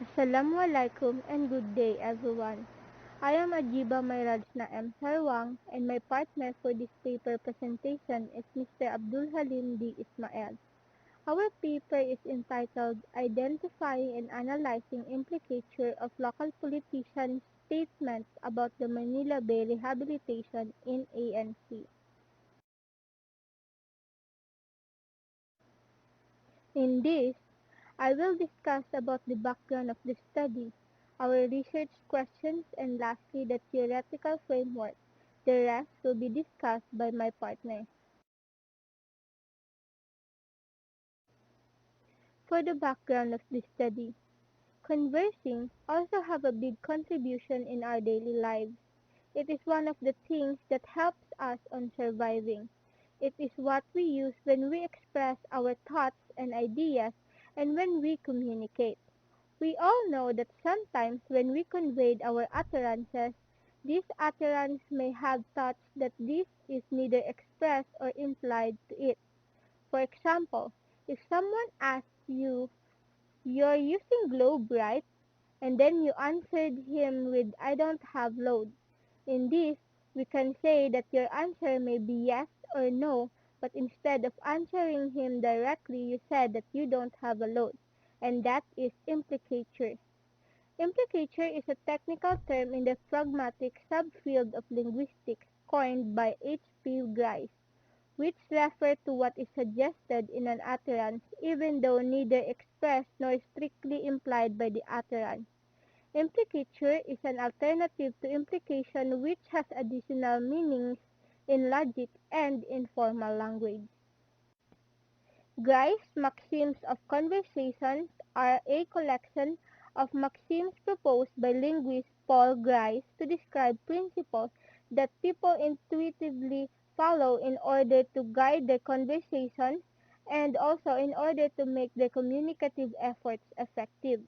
Assalamualaikum and good day everyone. I am Ajiba Mayrajna M. Saruang and my partner for this paper presentation is Mr. Abdul Halim D. Ismael. Our paper is entitled Identifying and Analyzing Implicature of Local Politicians' Statements about the Manila Bay Rehabilitation in ANC. In this, I will discuss about the background of the study, our research questions, and lastly the theoretical framework. The rest will be discussed by my partner. For the background of the study, conversing also have a big contribution in our daily lives. It is one of the things that helps us on surviving. It is what we use when we express our thoughts and ideas and when we communicate. We all know that sometimes when we conveyed our utterances, these utterances may have thoughts that this is neither expressed or implied to it. For example, if someone asks you, "You're using globe, right?" and then you answered him with, "I don't have load." In this, we can say that your answer may be yes or no, but instead of answering him directly, you said that you don't have a load, and that is implicature. Implicature is a technical term in the pragmatic subfield of linguistics coined by H. P. Grice, which refers to what is suggested in an utterance even though neither expressed nor strictly implied by the utterance. Implicature is an alternative to implication which has additional meanings in logic and in formal language. Grice's maxims of conversation are a collection of maxims proposed by linguist Paul Grice to describe principles that people intuitively follow in order to guide their conversation and also in order to make their communicative efforts effective.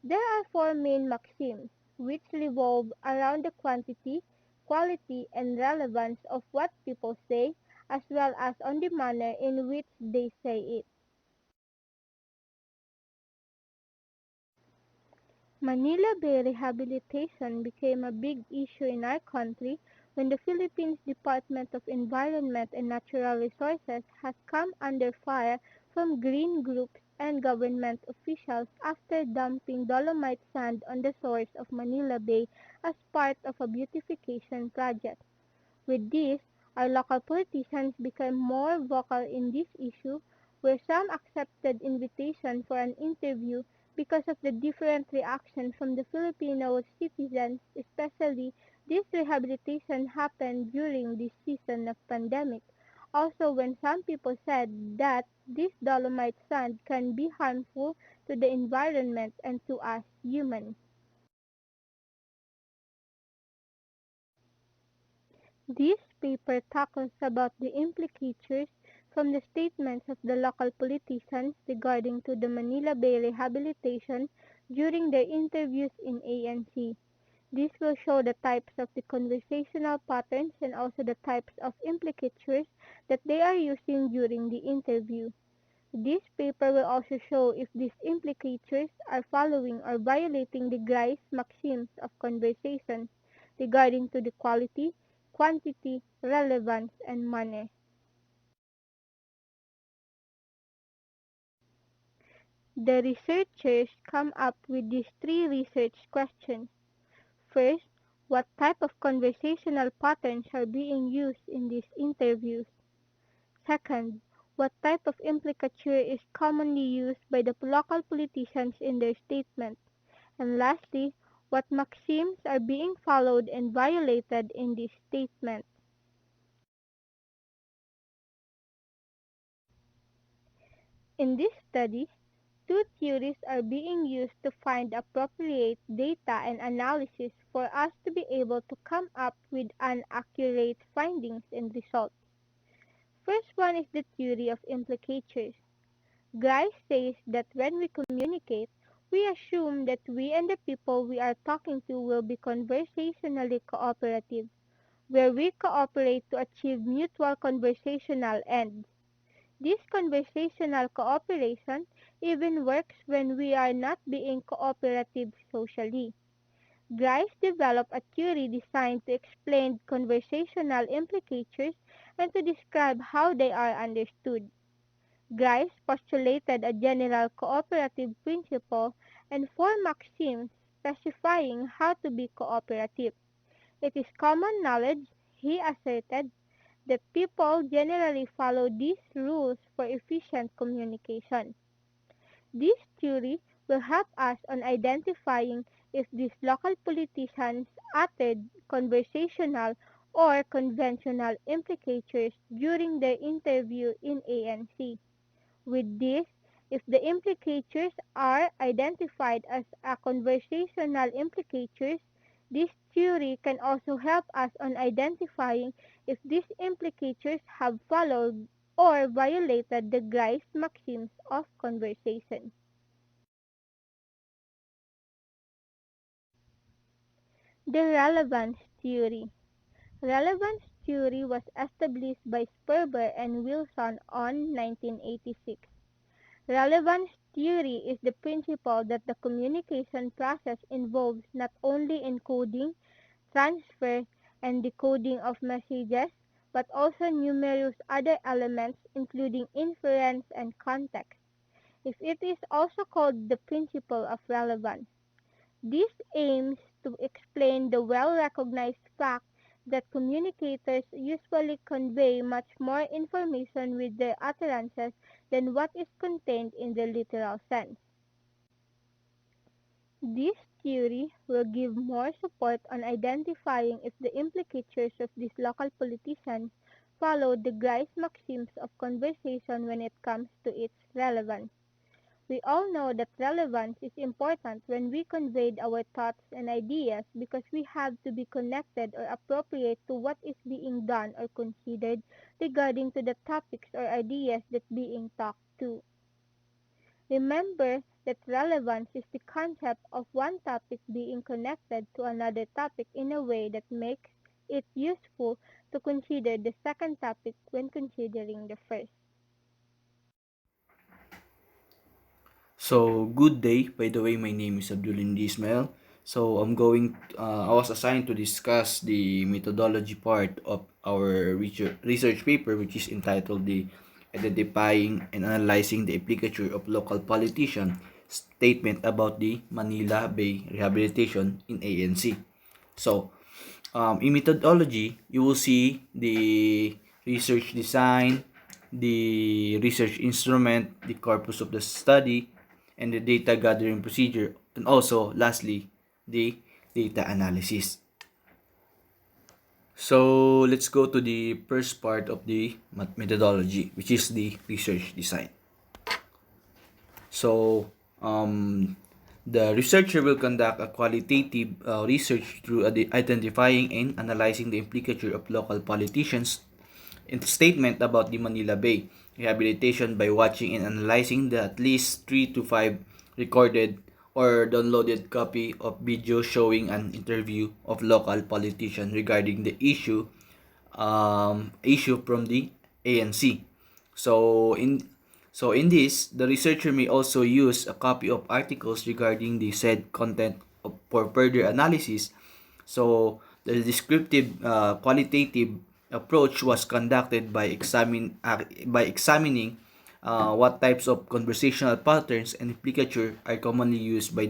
There are four main maxims, which revolve around the quantity, quality, and relevance of what people say, as well as on the manner in which they say it. Manila Bay rehabilitation became a big issue in our country when the Philippines Department of Environment and Natural Resources has come under fire from green groups and government officials after dumping dolomite sand on the shores of Manila Bay as part of a beautification project. With this, our local politicians became more vocal in this issue, where some accepted invitation for an interview because of the different reaction from the Filipino citizens, especially this rehabilitation happened during this season of pandemic. Also, when some people said that this dolomite sand can be harmful to the environment and to us humans. This paper tackles about the implicatures from the statements of the local politicians regarding to the Manila Bay rehabilitation during their interviews in ANC. This will show the types of the conversational patterns and also the types of implicatures that they are using during the interview. This paper will also show if these implicatures are following or violating the Grice maxims of conversation regarding to the quality, quantity, relevance, and manner. The researchers come up with these three research questions. First, what type of conversational patterns are being used in these interviews? Second, what type of implicature is commonly used by the local politicians in their statement? And lastly, what maxims are being followed and violated in this statement? In this study, two theories are being used to find appropriate data and analysis for us to be able to come up with an accurate findings and results. First one is the theory of implicatures. Grice says that when we communicate, we assume that we and the people we are talking to will be conversationally cooperative, where we cooperate to achieve mutual conversational ends. This conversational cooperation even works when we are not being cooperative socially. Grice developed a theory designed to explain conversational implicatures and to describe how they are understood. Grice postulated a general cooperative principle and four maxims specifying how to be cooperative. It is common knowledge, he asserted, that people generally follow these rules for efficient communication. This theory will help us on identifying if these local politicians uttered conversational or conventional implicatures during their interview in ANC. With this, if the implicatures are identified as a conversational implicatures, this theory can also help us on identifying if these implicatures have followed or violated the Grice maxims of conversation. The relevance theory. Relevance theory was established by Sperber and Wilson on 1986. Relevance theory is the principle that the communication process involves not only encoding, transfer, and decoding of messages, but also numerous other elements including inference and context. If it is also called the principle of relevance. This aims to explain the well-recognized fact that communicators usually convey much more information with their utterances than what is contained in the literal sense. This theory will give more support on identifying if the implicatures of these local politicians follow the Grice maxims of conversation when it comes to its relevance. We all know that relevance is important when we convey our thoughts and ideas because we have to be connected or appropriate to what is being done or considered regarding to the topics or ideas that being talked to. Remember that relevance is the concept of one topic being connected to another topic in a way that makes it useful to consider the second topic when considering the first. So, good day. By the way, my name is Ismael. So, I was assigned to discuss the methodology part of our research paper, which is entitled the Identifying and Analyzing the Implicature of Local Politician Statement about the Manila Bay Rehabilitation in ANC. So, in methodology, you will see the research design, the research instrument, the corpus of the study, and the data gathering procedure, and also, lastly, the data analysis. So, let's go to the first part of the methodology, which is the research design. So, the researcher will conduct a qualitative research through identifying and analyzing the implicature of local politicians in the statement about the Manila Bay rehabilitation by watching and analyzing the at least 3 to 5 recorded or downloaded copy of video showing an interview of local politician regarding the issue from the ANC. So in this, the researcher may also use a copy of articles regarding the said content for further analysis. So the descriptive qualitative approach was conducted by examining what types of conversational patterns and implicature are commonly used by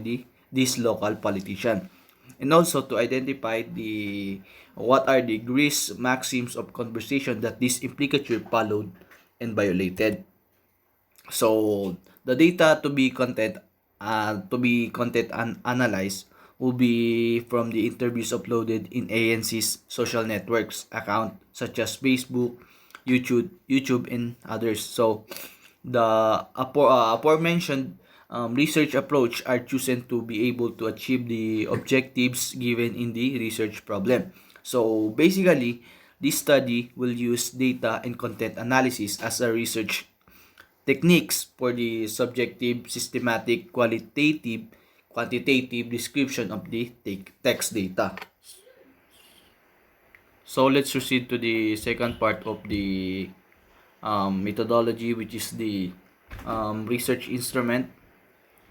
this local politician, and also to identify the what are the Greece maxims of conversation that this implicature followed and violated. So the data to be content analyzed will be from the interviews uploaded in ANC's social networks account such as Facebook, YouTube and others. So the aforementioned research approach are chosen to be able to achieve the objectives given in the research problem. So basically, this study will use data and content analysis as a research techniques for the subjective, systematic, quantitative description of the text data. So let's proceed to the second part of the methodology, which is the research instrument.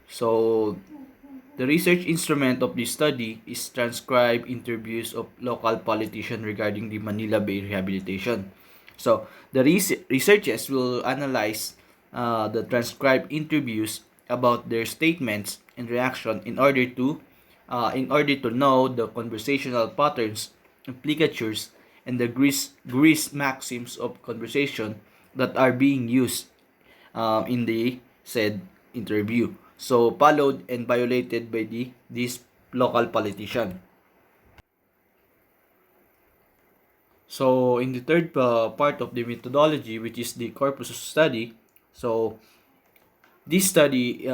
So the research instrument of this study is transcribe interviews of local politicians regarding the Manila Bay rehabilitation. So the researchers will analyze the transcribed interviews about their statements and reaction in order to know the conversational patterns, implicatures, and the grease maxims of conversation that are being used in the said interview. So followed and violated by this local politician. So in the third part of the methodology, which is the corpus study, so this study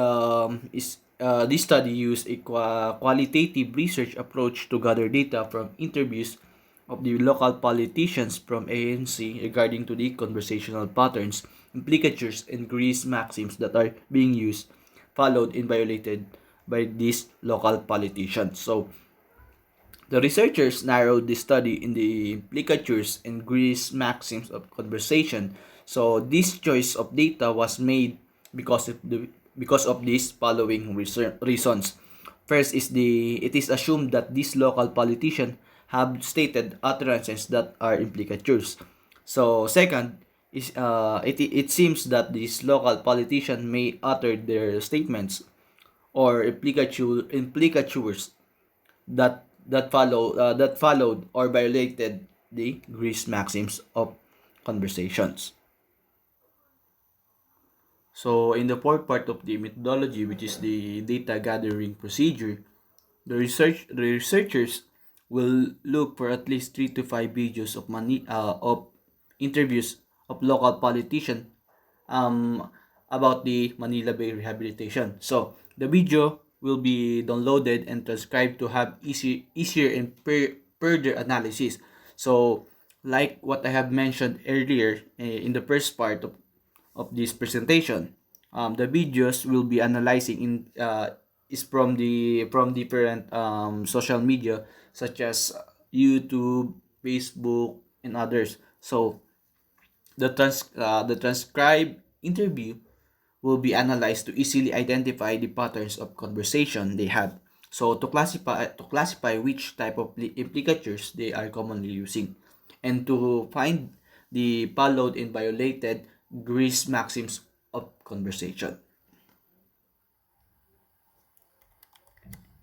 used a qualitative research approach to gather data from interviews of the local politicians from ANC regarding to the conversational patterns, implicatures, and grease maxims that are being used, followed and violated by these local politicians. So the researchers narrowed the study in the implicatures and Greece maxims of conversation. So this choice of data was made because of these following reasons. First is it is assumed that these local politicians have stated utterances that are implicatures. So second is it seems that these local politicians may utter their statements or implicatures that followed or violated the Greece maxims of conversations. So in the fourth part of the methodology, which is the data gathering procedure, the researchers will look for at least 3 to 5 videos of interviews of local politicians about the Manila Bay rehabilitation. So the video will be downloaded and transcribed to have easier and further analysis. So like what I have mentioned earlier in the first part of this presentation, the videos will be analyzing in is from different social media such as YouTube, Facebook, and others. So the transcribed interview will be analyzed to easily identify the patterns of conversation they have. So to classify which type of implicatures they are commonly using, and to find the followed and violated Greece maxims of conversation.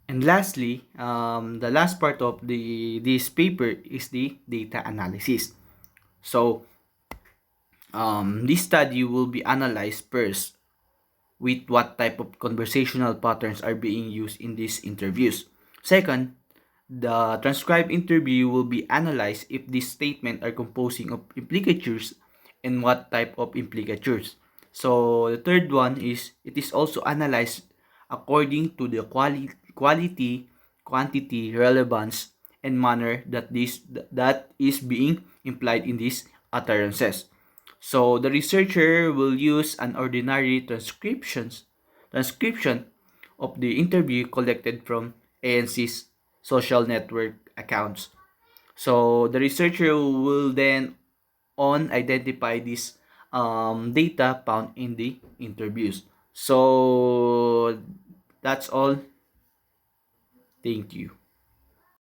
And lastly, the last part of this paper is the data analysis. So this study will be analyzed first with what type of conversational patterns are being used in these interviews. Second, the transcribed interview will be analyzed if these statements are composing of implicatures and what type of implicatures. So the third one is it is also analyzed according to the quality, quantity, relevance, and manner that is being implied in these utterances. So the researcher will use an ordinary transcription of the interview collected from ANC's social network accounts. So the researcher will then on identify this data found in the interviews. So that's all. Thank you.